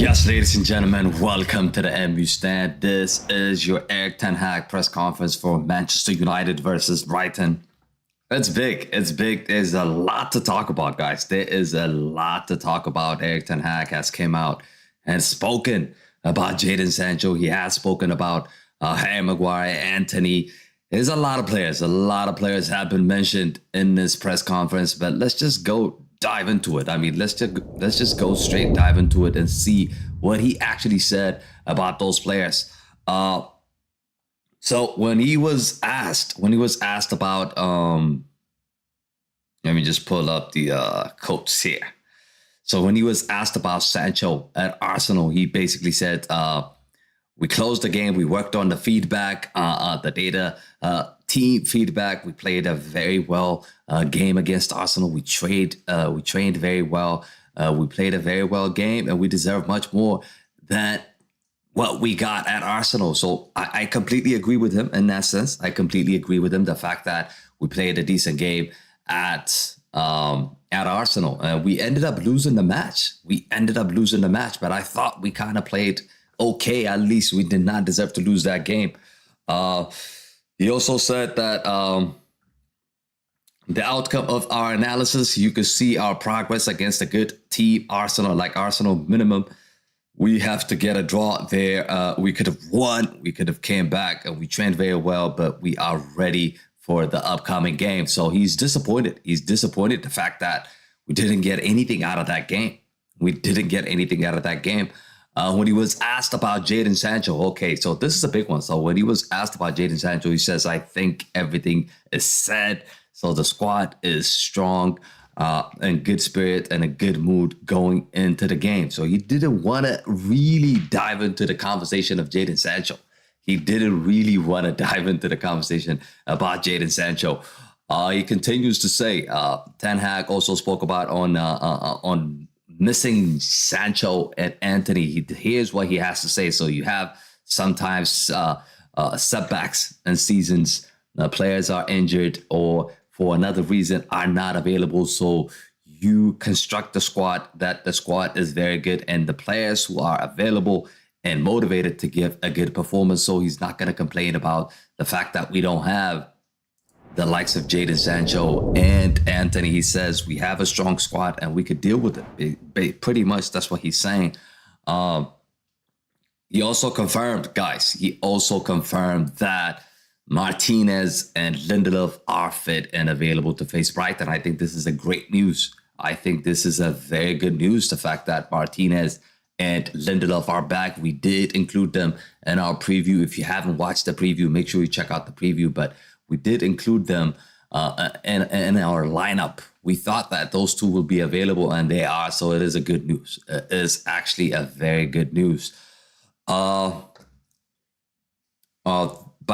Yes, ladies and gentlemen, welcome to the MU Stand. This is your Erik Ten Hag press conference for Manchester United versus Brighton. It's big. It's big. There's a lot to talk about, guys. There is a lot to talk about. Erik Ten Hag has come out and spoken about Jadon Sancho. He has spoken about Harry Maguire, Anthony. There's a lot of players. A lot of players have been mentioned in this press conference, but let's just go dive into it. I mean, let's just go straight dive into it and see what he actually said about those players. So when he was asked about, let me just pull up the quotes here. So when he was asked about Sancho at Arsenal, he basically said, we closed the game. We worked on the feedback, the data, team feedback. We played a very well game against Arsenal. We trained very well. We played a very well game, and we deserve much more than what we got at Arsenal. So I completely agree with him in that sense. I completely agree with him. The fact that we played a decent game at Arsenal. We ended up losing the match. But I thought we kind of played okay. At least we did not deserve to lose that game. He also said that the outcome of our analysis, you could see our progress against a good team, Arsenal, like Arsenal minimum. We have to get a draw there. We could have won. We could have came back, and we trained very well, but we are ready for the upcoming game. So he's disappointed. He's disappointed the fact that we didn't get anything out of that game. When he was asked about Jadon Sancho, okay, so this is a big one. So when he was asked about Jadon Sancho, he says, I think everything is said. So the squad is strong, and good spirit and a good mood going into the game. So he didn't want to really dive into the conversation of Jadon Sancho. He didn't really want to dive into the conversation about Jadon Sancho. He continues to say, Ten Hag also spoke about on missing Sancho and Anthony. Here's what he has to say. So you have sometimes setbacks and seasons. Players are injured or for another reason are not available. So you construct the squad that the squad is very good and the players who are available and motivated to give a good performance. So he's not going to complain about the fact that we don't have the likes of Jadon Sancho and Anthony. He says we have a strong squad and we could deal with it. Pretty much that's what he's saying. He also confirmed, guys, that Martinez and Lindelof are fit and available to face Brighton. I think this is a great news. I think this is a very good news, the fact that Martinez and Lindelof are back. We did include them in our preview. If you haven't watched the preview, make sure you check out the preview. But we did include them in our lineup. We thought that those two will be available, and they are. So it is a good news. It is actually a very good news. By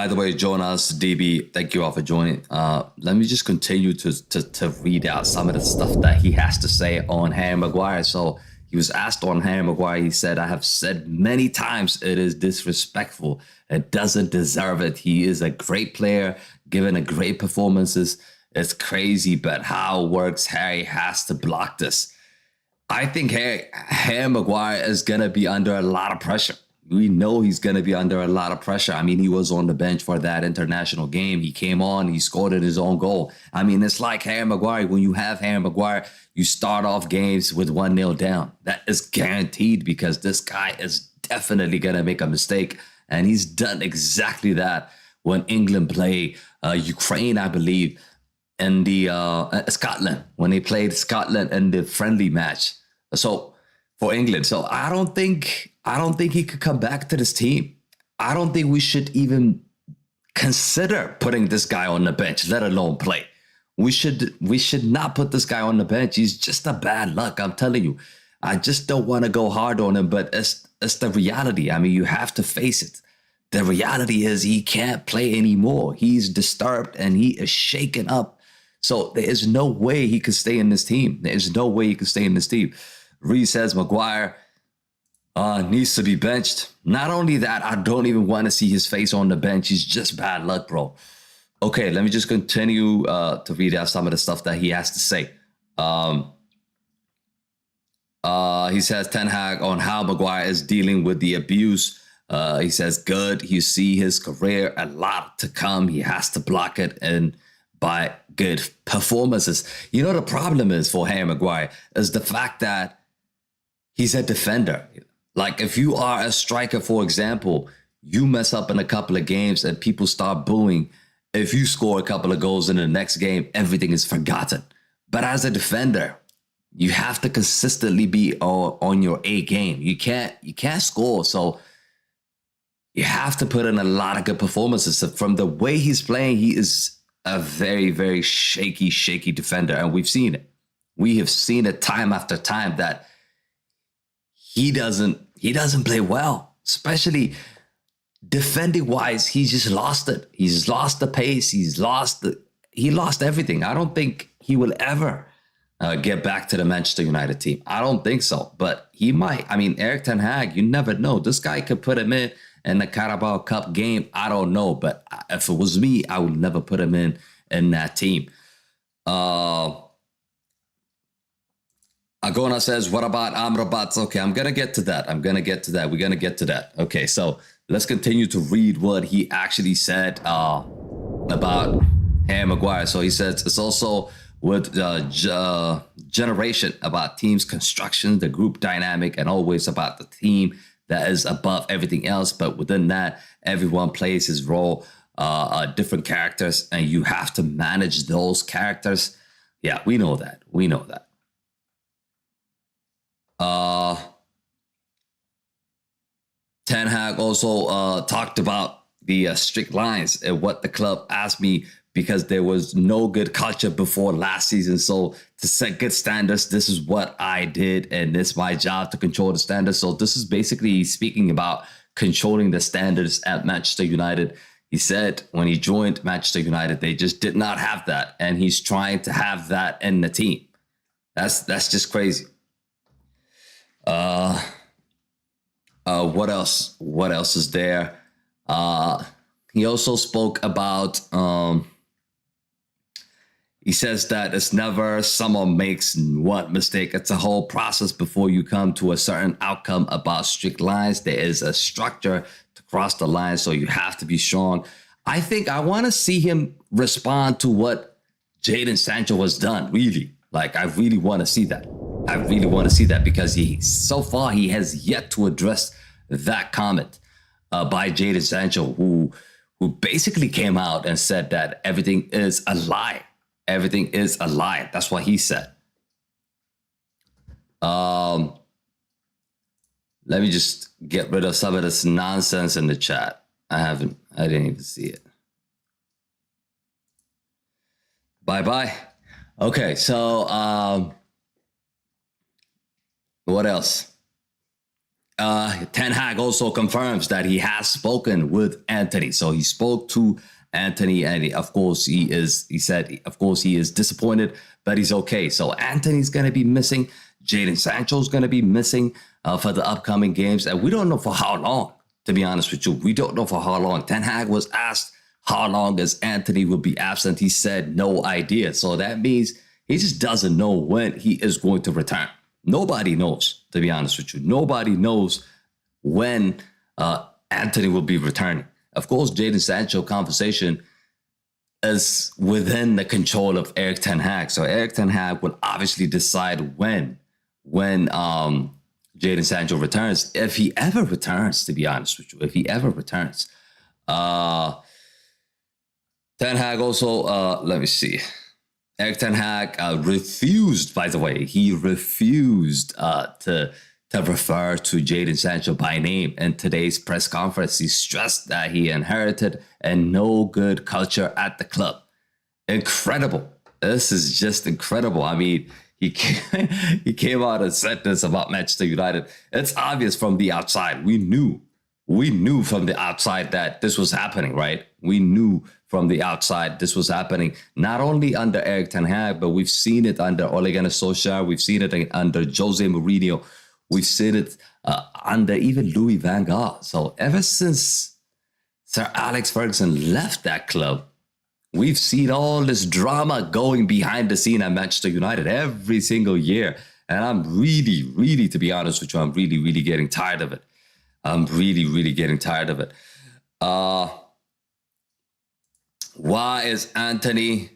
the way, Jonas, DB, thank you all for joining. Let me just continue to read out some of the stuff that he has to say on Harry Maguire. So he was asked on Harry Maguire. He said, I have said many times it is disrespectful. It doesn't deserve it. He is a great player, given a great performances. It's crazy, but how it works, Harry has to block this. I think Harry Maguire is going to be under a lot of pressure. We know he's going to be under a lot of pressure. I mean, he was on the bench for that international game. He came on, he scored his own goal. I mean, it's like Harry Maguire. When you have Harry Maguire, you start off games with 1-0 down. That is guaranteed because this guy is definitely going to make a mistake. And he's done exactly that when England play Ukraine, I believe, in the Scotland, when they played Scotland in the friendly match. So for England. So I don't think he could come back to this team. I don't think we should even consider putting this guy on the bench, let alone play. We should not put this guy on the bench. He's just a bad luck. I'm telling you. I just don't want to go hard on him, but it's the reality. I mean, you have to face it. The reality is he can't play anymore. He's disturbed and he is shaken up. So there is no way he could stay in this team. Reed says Maguire needs to be benched. Not only that, I don't even want to see his face on the bench. He's just bad luck, bro. Okay, let me just continue to read out some of the stuff that he has to say. He says Ten Hag on how Maguire is dealing with the abuse. He says, good. You see his career, a lot to come. He has to block it and by good performances. You know, the problem is for Harry Maguire is the fact that he's a defender. Like if you are a striker, for example, you mess up in a couple of games and people start booing. If you score a couple of goals in the next game, everything is forgotten. But as a defender, you have to consistently be on your A game. You can't score. So you have to put in a lot of good performances. So from the way he's playing, he is a very, very shaky defender. And we've seen it. We have seen it time after time that he doesn't play well, especially defending wise. He's just lost it. He's lost the pace. He lost everything. I don't think he will ever get back to the Manchester United team. I don't think so, but he might. I mean, Erik Ten Hag, you never know. This guy could put him in the Carabao Cup game. I don't know, but if it was me, I would never put him in that team. Agona says, what about Amrabat? Okay, I'm going to get to that. We're going to get to that. Okay, so let's continue to read what he actually said about Harry Maguire. So he says it's also with generation about team's construction, the group dynamic, and always about the team that is above everything else. But within that, everyone plays his role, different characters, and you have to manage those characters. Yeah, we know that. Ten Hag also talked about the strict lines and what the club asked me because there was no good culture before last season. So to set good standards, this is what I did, and it's my job to control the standards. So this is basically speaking about controlling the standards at Manchester United. He said when he joined Manchester United, they just did not have that, and he's trying to have that in the team. That's just crazy. What else? What else is there? He also spoke about, he says that it's never someone makes one mistake. It's a whole process before you come to a certain outcome about strict lines. There is a structure to cross the line, so you have to be strong. I think I want to see him respond to what Jadon Sancho has done, really. Like, I really want to see that. I really want to see that because so far he has yet to address that comment by Jadon Sancho, who basically came out and said that everything is a lie. Everything is a lie. That's what he said. Let me just get rid of some of this nonsense in the chat. I didn't even see it. Bye-bye. Okay, so what else? Ten Hag also confirms that he has spoken with Antony. So he spoke to Antony, and of course he said, of course he is disappointed, but he's okay. So Antony's going to be missing. Jadon Sancho's going to be missing for the upcoming games. And we don't know for how long, to be honest with you. We don't know for how long. Ten Hag was asked how long as Antony will be absent. He said no idea. So that means he just doesn't know when he is going to return. Nobody knows, to be honest with you. Nobody knows when Antony will be returning. Of course, Jadon Sancho conversation is within the control of Erik Ten Hag. So Erik Ten Hag will obviously decide when Jadon Sancho returns, if he ever returns, to be honest with you, if he ever returns. Ten Hag also, let me see. Erik Ten Hag refused, by the way, he refused to refer to Jadon Sancho by name in today's press conference. He stressed that he inherited a no good culture at the club. Incredible. This is just incredible. I mean, he came out and said this about Manchester United. It's obvious from the outside. We knew from the outside that this was happening, right? We knew from the outside this was happening, not only under Erik Ten Hag, but we've seen it under Ole Gunnar Solskjaer. We've seen it under Jose Mourinho. We've seen it under even Louis van Gaal. So ever since Sir Alex Ferguson left that club, we've seen all this drama going behind the scene at Manchester United every single year. And I'm really, to be honest with you, I'm really getting tired of it. I'm really getting tired of it. Why is Anthony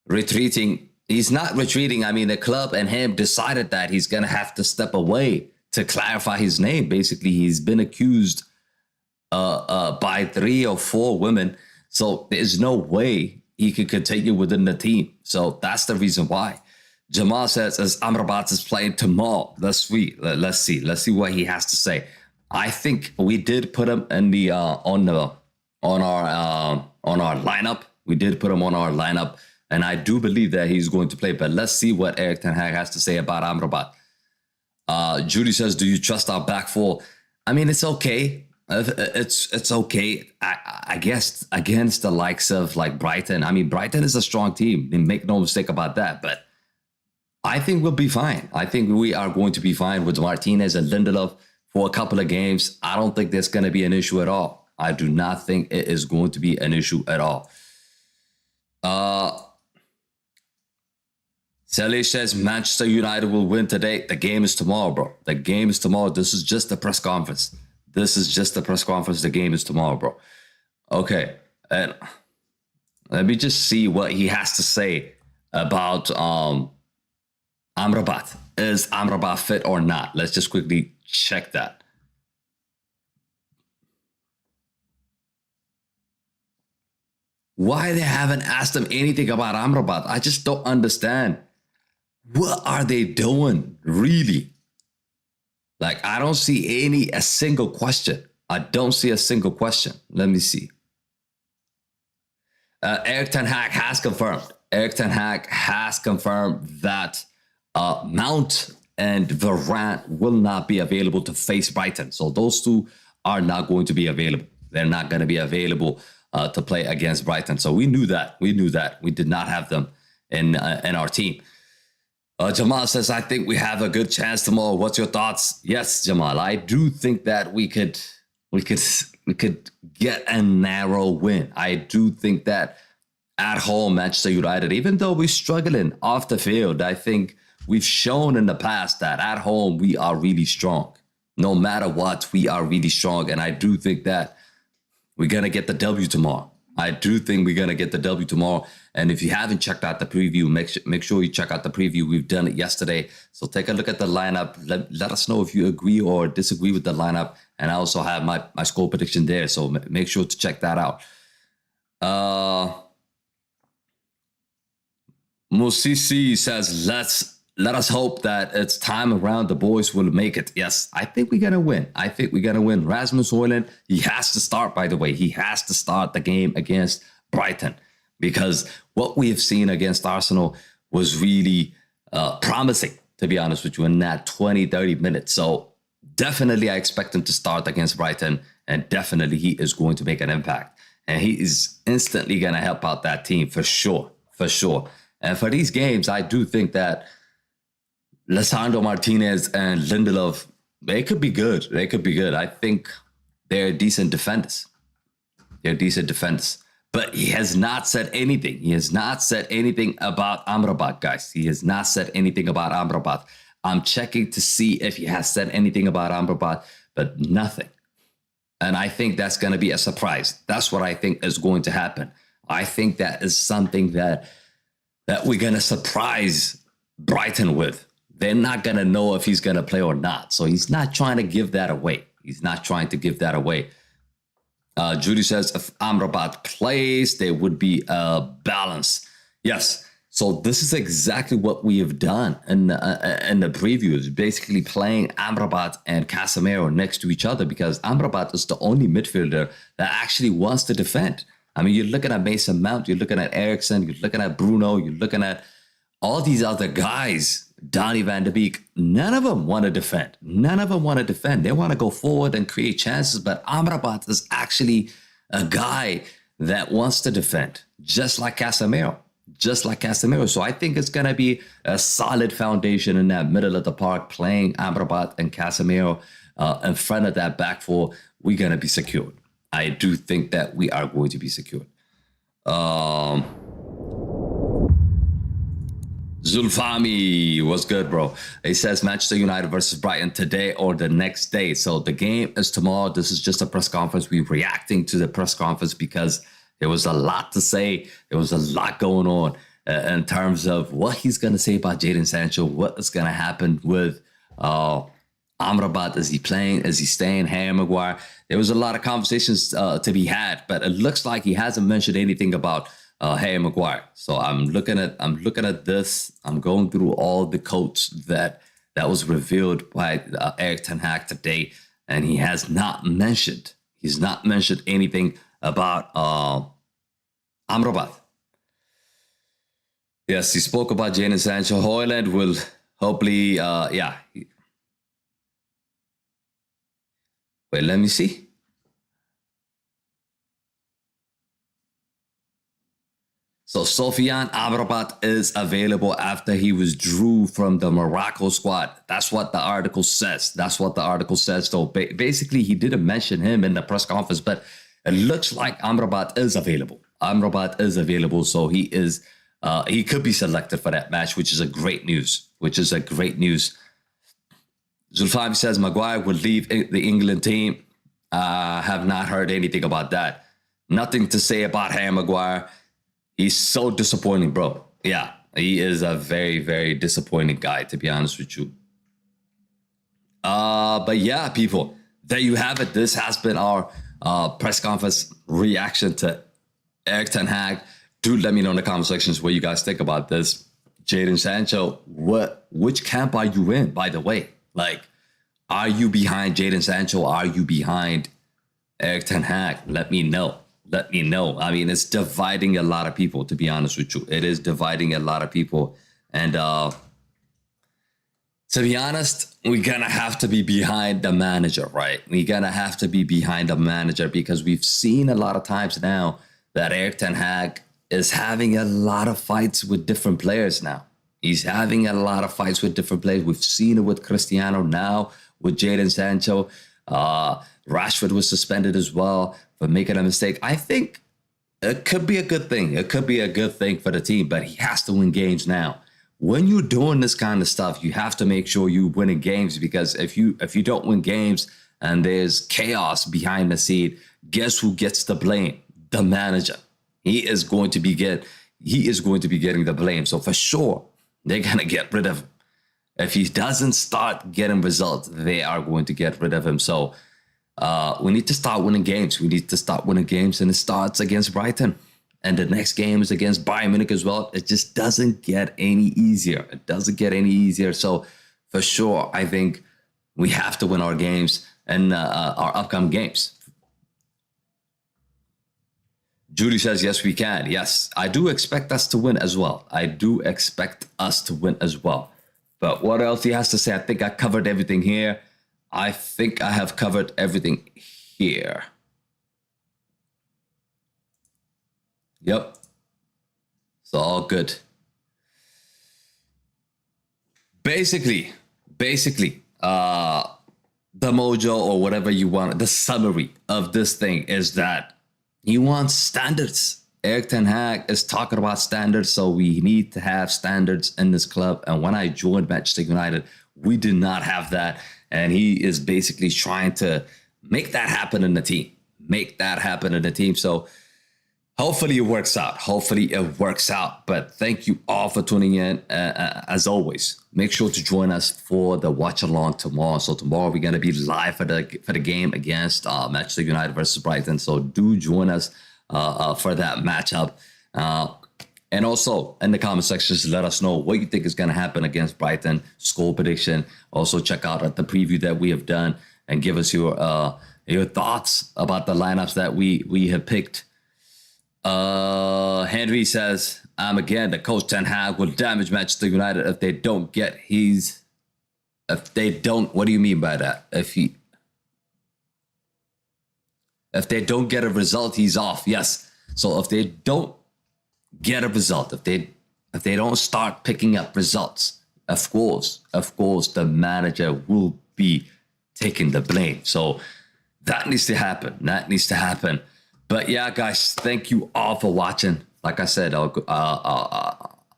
retreating? He's not retreating. I mean, the club and him decided that he's going to have to step away to clarify his name. Basically, he's been accused by 3 or 4 women. So there's no way he could continue within the team. So that's the reason why. Jamal says, as Amrabat is playing tomorrow, let's see what he has to say. I think we did put him in the on our lineup. We did put him on our lineup, and I do believe that he's going to play. But let's see what Erik Ten Hag has to say about Amrabat. Judy says, do you trust our back four? I mean, it's okay. It's okay. I guess against the likes of like Brighton. I mean, Brighton is a strong team. Make no mistake about that. But I think we'll be fine. I think we are going to be fine with Martinez and Lindelof for a couple of games. I don't think there's going to be an issue at all. I do not think it is going to be an issue at all. Sally says Manchester United will win today. The game is tomorrow, bro. The game is tomorrow. This is just a press conference. This is just a press conference. The game is tomorrow, bro. Okay. And let me just see what he has to say about Amrabat. Is Amrabat fit or not? Let's just quickly check that. Why they haven't asked him anything about Amrabat? I just don't understand. What are they doing, really? Like, I don't see a single question. I don't see a single question. Let me see. Erik Ten Hag has confirmed. Erik Ten Hag has confirmed that Mount and Varane will not be available to face Brighton. So those two are not going to be available. They're not going to be available to play against Brighton. So we knew that. We knew that. We did not have them in our team. Jamal says, I think we have a good chance tomorrow. What's your thoughts? Yes, Jamal, I do think that we could get a narrow win. I do think that at home, Manchester United, even though we're struggling off the field, I think we've shown in the past that at home, we are really strong. No matter what, we are really strong. And I do think that we're going to get the W tomorrow. I do think we're going to get the W tomorrow. And if you haven't checked out the preview, make sure you check out the preview. We've done it yesterday. So take a look at the lineup. Let us know if you agree or disagree with the lineup. And I also have my score prediction there. So make sure to check that out. Musisi says, let us hope that it's time around the boys will make it. Yes, I think we're going to win. I think we're going to win. Rasmus Hojlund, he has to start, by the way. He has to start the game against Brighton because what we have seen against Arsenal was really promising, to be honest with you, in that 20, 30 minutes. So definitely I expect him to start against Brighton, and definitely he is going to make an impact. And he is instantly going to help out that team for sure, for sure. And for these games, I do think that Lisandro Martinez and Lindelof, they could be good. They could be good. I think they're decent defenders. They're decent defenders. But he has not said anything. He has not said anything about Amrabat, guys. He has not said anything about Amrabat. I'm checking to see if he has said anything about Amrabat, but nothing. And I think that's going to be a surprise. That's what I think is going to happen. I think that is something that we're going to surprise Brighton with. They're not going to know if he's going to play or not. So he's not trying to give that away. He's not trying to give that away. Judy says, if Amrabat plays, there would be a balance. Yes. So this is exactly what we have done in the previews, basically playing Amrabat and Casemiro next to each other because Amrabat is the only midfielder that actually wants to defend. I mean, you're looking at Mason Mount, you're looking at Eriksen, you're looking at Bruno, you're looking at all these other guys. Donny van de Beek, none of them want to defend. None of them want to defend. They want to go forward and create chances. But Amrabat is actually a guy that wants to defend, just like Casemiro. Just like Casemiro. So I think it's going to be a solid foundation in that middle of the park, playing Amrabat and Casemiro in front of that back four. We're going to be secured. I do think that we are going to be secured. Zulfami, what's good, bro? He says Manchester United versus Brighton today or the next day. So the game is tomorrow. This is just a press conference. We're reacting to the press conference because there was a lot to say. There was a lot going on in terms of what he's going to say about Jadon Sancho, what is going to happen with Amrabat. Is he playing? Is he staying? Harry Maguire. There was a lot of conversations to be had, but it looks like he hasn't mentioned anything about Harry Maguire. So I'm looking at this. I'm going through all the quotes that was revealed by Erik Ten Hag today, and he has not mentioned. He's not mentioned anything about Amrabat. Yes, he spoke about Jadon Sancho. Hojlund will hopefully, Wait, let me see. So Sofiane Amrabat is available after he withdrew from the Morocco squad. That's what the article says. So basically, he didn't mention him in the press conference, but it looks like Amrabat is available. So he is. He could be selected for that match, which is a great news. Zulfami says Maguire will leave the England team. Have not heard anything about that. Nothing to say about Harry Maguire. He's so disappointing, bro. Yeah, he is a very, very disappointing guy, to be honest with you. But yeah, people, there you have it. This has been our press conference reaction to Erik Ten Hag. Do let me know in the comment sections what you guys think about this. Jadon Sancho, which camp are you in, by the way? Like, are you behind Jadon Sancho? Are you behind Erik Ten Hag? Let me know. I mean, it's dividing a lot of people, to be honest with you. It is dividing a lot of people. And to be honest, we're going to have to be behind the manager, right? We're going to have to be behind the manager because we've seen a lot of times now that Erik Ten Hag is having a lot of fights with different players now. He's having a lot of fights with different players. We've seen it with Cristiano, now with Jadon Sancho. Rashford was suspended as well for making a mistake. I think it could be a good thing. It could be a good thing for the team, but he has to win games now. When you're doing this kind of stuff, you have to make sure you're winning games, because if you don't win games and there's chaos behind the scene, guess who gets the blame? The manager. He is going to be getting the blame. So for sure, they're going to get rid of him. If he doesn't start getting results, they are going to get rid of him. So we need to start winning games. And it starts against Brighton. And the next game is against Bayern Munich as well. It just doesn't get any easier. So for sure, I think we have to win our games and our upcoming games. Judy says, yes, we can. Yes, I do expect us to win as well. But what else he has to say? I think I covered everything here. I think I have covered everything here. Yep. It's all good. Basically, the mojo or whatever you want, the summary of this thing is that he wants standards. Erik Ten Hag is talking about standards, so we need to have standards in this club. And when I joined Manchester United, we did not have that. And he is basically trying to make that happen in the team. So hopefully it works out. But thank you all for tuning in. As always, make sure to join us for the watch along tomorrow. So tomorrow we're going to be live for the game against Manchester United versus Brighton. So do join us for that matchup. And also in the comment sections, let us know what you think is going to happen against Brighton. Score prediction. Also check out the preview that we have done and give us your thoughts about the lineups that we have picked. Henry says, again, the coach Ten Hag will damage Manchester United if they don't get what do you mean by that? If they don't get a result, he's off. Yes. So if they don't get a result, if they don't start picking up results, of course, the manager will be taking the blame. So that needs to happen. But yeah, guys, thank you all for watching. Like I said,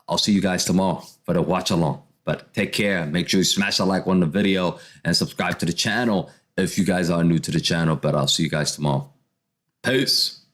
I'll see you guys tomorrow for the watch along. But take care. Make sure you smash a like on the video and subscribe to the channel if you guys are new to the channel. But I'll see you guys tomorrow. Peace.